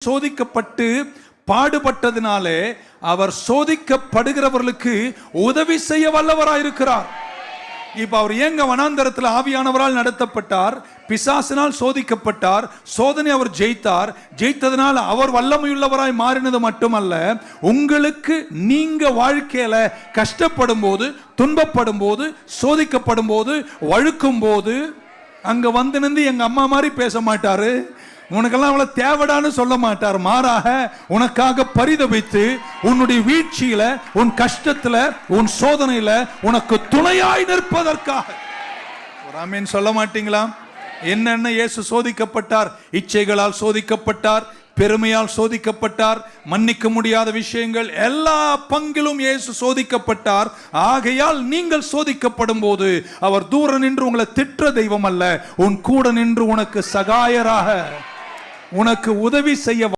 சோதிக்கப்பட்டு பாடுபட்டதினாலே அவர் சோதிக்கப்படுகிறவர்களுக்கு உதவி செய்ய வல்லவராயிருக்கிறார். இப்ப அவர் ஏங்க வனாந்தரத்தில் ஆவியானவரால் நடத்தப்பட்டார், பிசாசினால் சோதிக்கப்பட்டார், சோதனை அவர் ஜெயித்தார். ஜெயித்ததனால் அவர் வல்லமையுள்ளவராய் மாறினது மட்டுமல்ல, உங்களுக்கு நீங்க வாழ்க்கையில கஷ்டப்படும் போது, துன்பப்படும் போது, சோதிக்கப்படும் போது, வழுக்கும் போது அங்க வந்து நின்று எங்க அம்மா மாதிரி பேச மாட்டாரு, உனக்கெல்லாம் அவ்வளவு தேவடான்னு சொல்ல மாட்டார். மாறாக உனக்காக பரிதபித்து உன்னுடைய வீழ்ச்சியில, உன் கஷ்டத்துல, உன் சோதனையில உனக்கு துணையாய் நிற்பதற்காக. ஒரு ஆமீன் சொல்ல மாட்டீங்களா? என்னென்ன இயேசு சோதிக்கப்பட்டார்? இச்சைகளால் சோதிக்கப்பட்டார், பெருமையால் சோதிக்கப்பட்டார், மன்னிக்க முடியாத விஷயங்கள் எல்லா பங்கிலும் இயேசு சோதிக்கப்பட்டார். ஆகையால் நீங்கள் சோதிக்கப்படும் போது அவர் தூர நின்று உங்களை திட்ட தெய்வம் அல்ல, உன் கூட நின்று உனக்கு சகாயராக, உனக்கு உதவி செய்ய